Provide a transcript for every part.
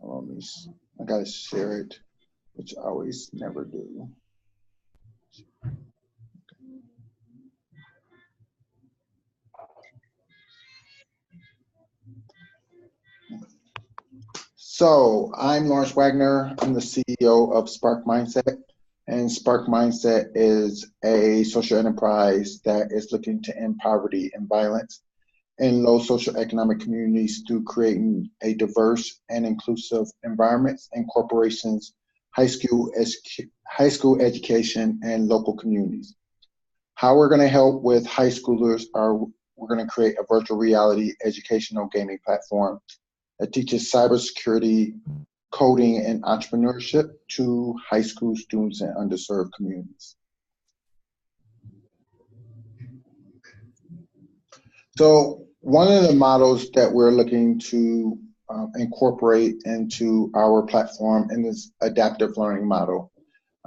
Let me, I gotta share it, which I always never do. So I'm Lawrence Wagner. I'm the CEO of Spark Mindset. And Spark Mindset is a social enterprise that is looking to end poverty and violence in low socioeconomic communities through creating a diverse and inclusive environments in corporations, high school education, and local communities. How we're going to help with high schoolers are we're going to create a virtual reality educational gaming platform that teaches cybersecurity, coding, and entrepreneurship to high school students in underserved communities. So one of the models that we're looking to incorporate into our platform in this adaptive learning model.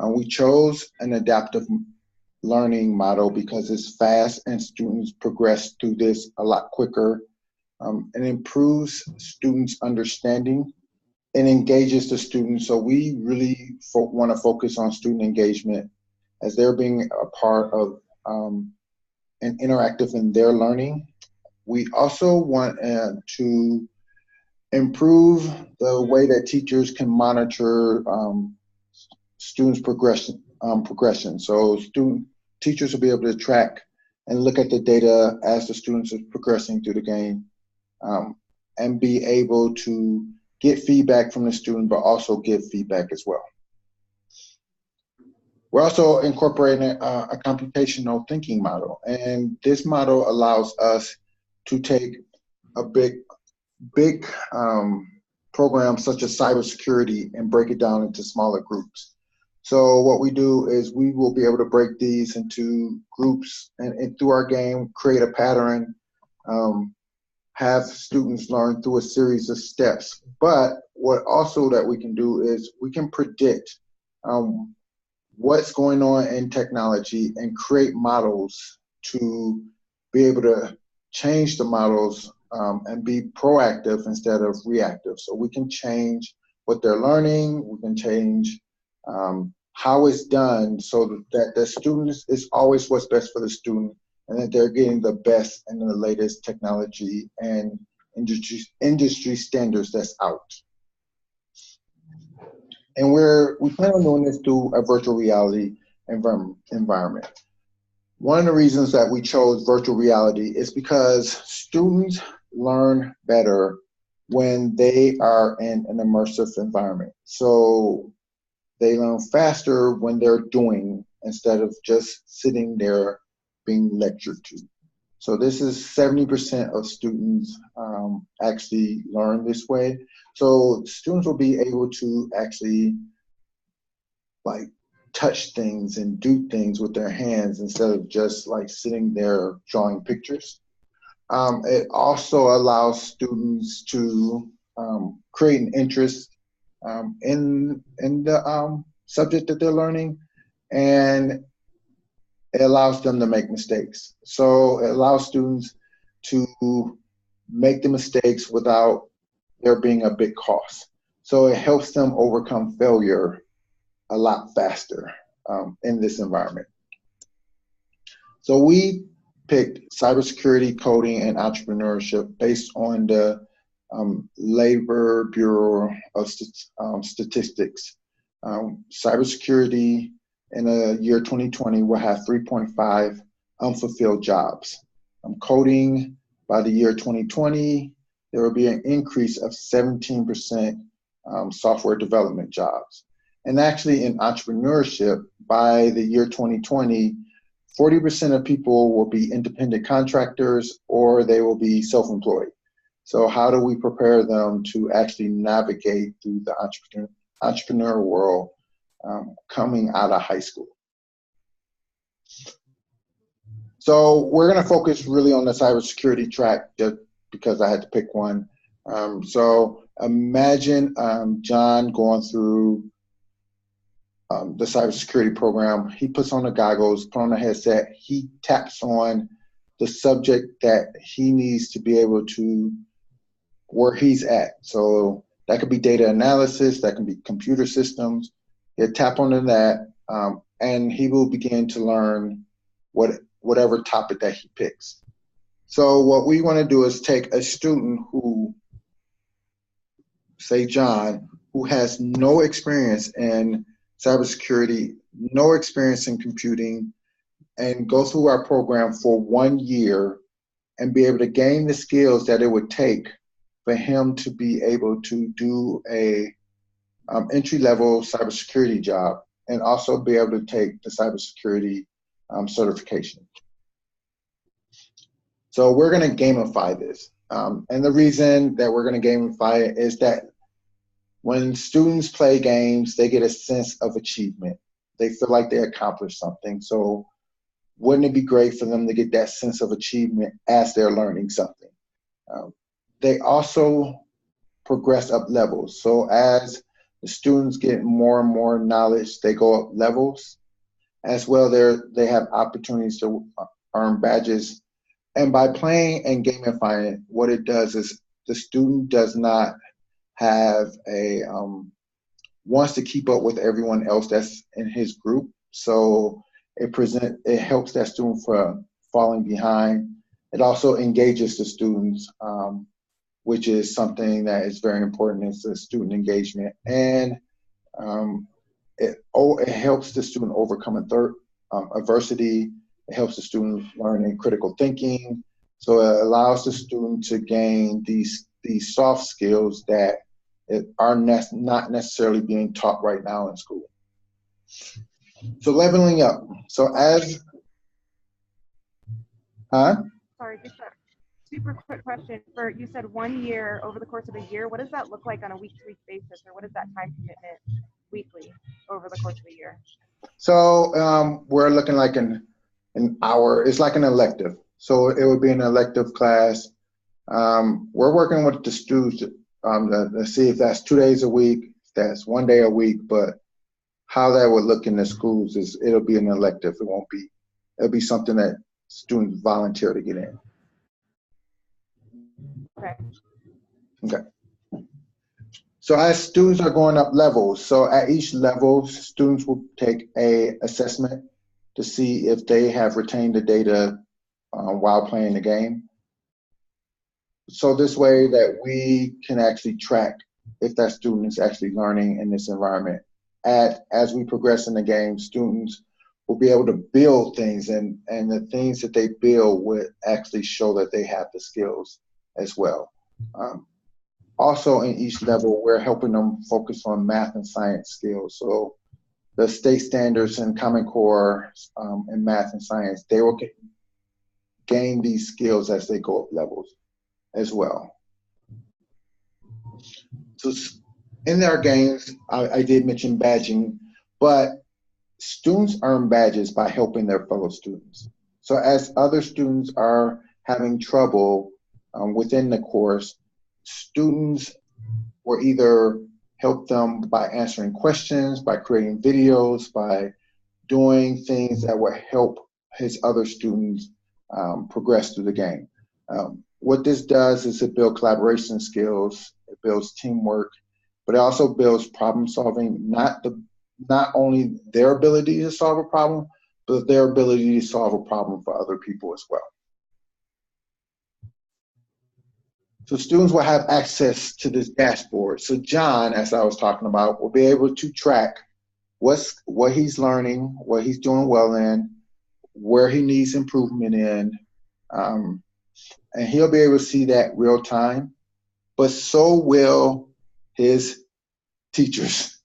We chose an adaptive learning model because it's fast and students progress through this a lot quicker. It improves students' understanding and engages the students. So we really want to focus on student engagement as they're being a part of and interactive in their learning. We also want to improve the way that teachers can monitor students' progression. So teachers will be able to track and look at the data as the students are progressing through the game, and be able to get feedback from the student, but also give feedback as well. We're also incorporating a computational thinking model, and this model allows us to take a big program such as cybersecurity and break it down into smaller groups. So what we do is we will be able to break these into groups and through our game, create a pattern, have students learn through a series of steps. But what also that we can do is we can predict what's going on in technology and create models to be able to change the models and be proactive instead of reactive. So we can change what they're learning, we can change how it's done so that the students is always what's best for the student and that they're getting the best and the latest technology and industry standards that's out. And we plan on doing this through a virtual reality environment. One of the reasons that we chose virtual reality is because students learn better when they are in an immersive environment. So they learn faster when they're doing instead of just sitting there being lectured to. So this is 70% of students actually learn this way. So students will be able to actually like touch things and do things with their hands instead of just like sitting there drawing pictures. It also allows students to create an interest in the subject that they're learning, and it allows them to make mistakes. So it allows students to make the mistakes without there being a big cost. So it helps them overcome failure a lot faster in this environment. So we picked cybersecurity, coding, and entrepreneurship based on the Labor Bureau of Statistics. Cybersecurity in the year 2020 will have 3.5 unfulfilled jobs. Coding, by the year 2020, there will be an increase of 17% software development jobs. And actually in entrepreneurship, by the year 2020, 40% of people will be independent contractors or they will be self-employed. So how do we prepare them to actually navigate through the entrepreneur world coming out of high school? So we're going to focus really on the cybersecurity track just because I had to pick one. So imagine John going through the cybersecurity program. He puts on the goggles, put on the headset, he taps on the subject that he needs to be able to where he's at. So That could be data analysis, that can be computer systems. He'll tap onto that, and he will begin to learn whatever topic that he picks. So what we want to do is take a student who, say John, who has no experience in cybersecurity, no experience in computing, and go through our program for 1 year and be able to gain the skills that it would take for him to be able to do a entry-level cybersecurity job, and also be able to take the cybersecurity certification. So we're going to gamify this. And the reason that we're going to gamify it is that when students play games, they get a sense of achievement. They feel like they accomplished something. So wouldn't it be great for them to get that sense of achievement as they're learning something? They also progress up levels. So as the students get more and more knowledge, they go up levels. As well, they have opportunities to earn badges. And by playing and gamifying it, what it does is the student does not have wants to keep up with everyone else that's in his group. So it helps that student from falling behind. It also engages the students, which is something that is very important, is the student engagement. And it helps the student overcome adversity. It helps the student learn in critical thinking. So it allows the student to gain these soft skills that are not necessarily being taught right now in school. So leveling up. So as, Sorry, just a super quick question. You said 1 year, over the course of a year, what does that look like on a week-to-week basis, or what is that time commitment weekly over the course of a year? So we're looking like an hour. It's like an elective. So it would be an elective class. We're working with the students to see if that's 2 days a week, if that's 1 day a week, but how that would look in the schools is it'll be an elective. It'll be something that students volunteer to get in. Okay. So as students are going up levels, so at each level, students will take an assessment to see if they have retained the data while playing the game. So this way that we can actually track if that student is actually learning in this environment. As we progress in the game, students will be able to build things, and the things that they build would actually show that they have the skills as well. Also in each level, we're helping them focus on math and science skills. So the state standards and Common Core in math and science, they will gain these skills as they go up levels as well. So in our games, I did mention badging, but students earn badges by helping their fellow students. So as other students are having trouble within the course, students will either help them by answering questions, by creating videos, by doing things that will help his other students progress through the game. What this does is it builds collaboration skills, it builds teamwork, but it also builds problem solving, not only their ability to solve a problem, but their ability to solve a problem for other people as well. So students will have access to this dashboard. So John, as I was talking about, will be able to track what he's learning, what he's doing well in, where he needs improvement in, and he'll be able to see that real time, but so will his teachers.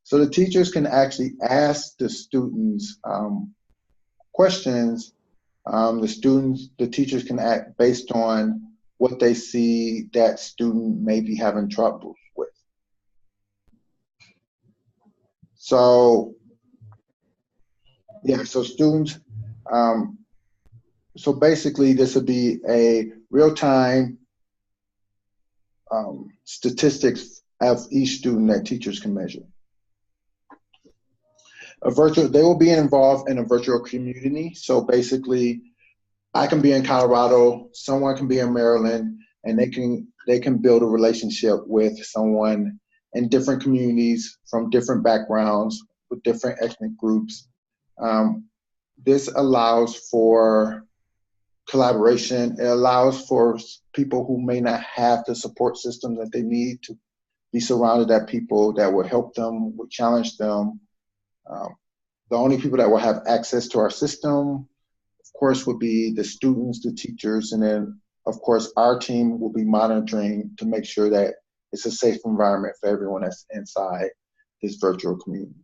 So the teachers can actually ask the students questions. The teachers can act based on what they see that student may be having trouble with. So, yeah, so students, so basically this would be a real-time statistics of each student that teachers can measure. They will be involved in a virtual community. So basically, I can be in Colorado, someone can be in Maryland, and they they can build a relationship with someone in different communities from different backgrounds with different ethnic groups. This allows for collaboration. It allows for people who may not have the support system that they need to be surrounded by people that will help them, will challenge them. The only people that will have access to our system, of course, would be the students, the teachers, and then, of course, our team will be monitoring to make sure that it's a safe environment for everyone that's inside this virtual community.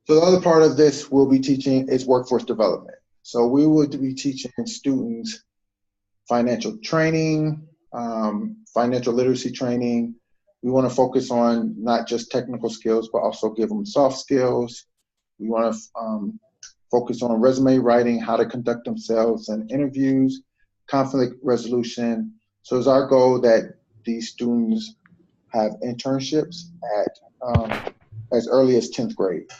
So the other part of this we'll be teaching is workforce development. So we would be teaching students financial training, financial literacy training. We want to focus on not just technical skills, but also give them soft skills. We want to focus on resume writing, how to conduct themselves in interviews, conflict resolution. So it's our goal that these students have internships at as early as 10th grade.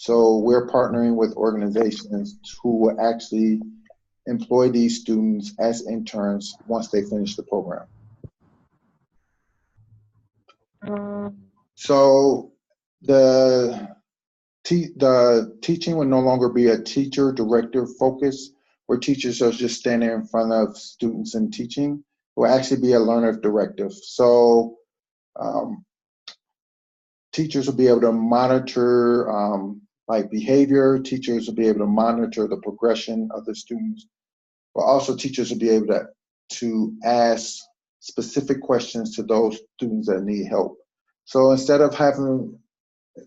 So we're partnering with organizations who will actually employ these students as interns once they finish the program. So the teaching will no longer be a teacher director focus where teachers are just standing in front of students and teaching. It will actually be a learner directive. So teachers will be able to monitor like behavior. Teachers will be able to monitor the progression of the students, but also teachers will be able to ask specific questions to those students that need help. So instead of having,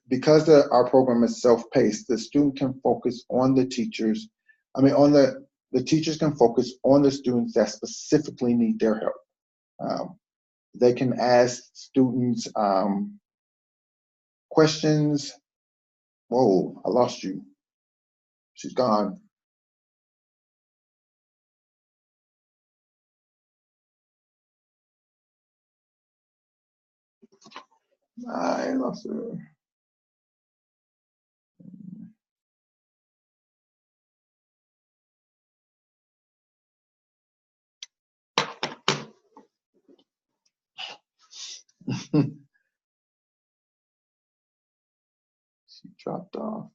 because our program is self-paced, the student can focus on the teachers. The teachers can focus on the students that specifically need their help. They can ask students questions. Whoa, I lost you. She's gone. I lost her. She dropped off.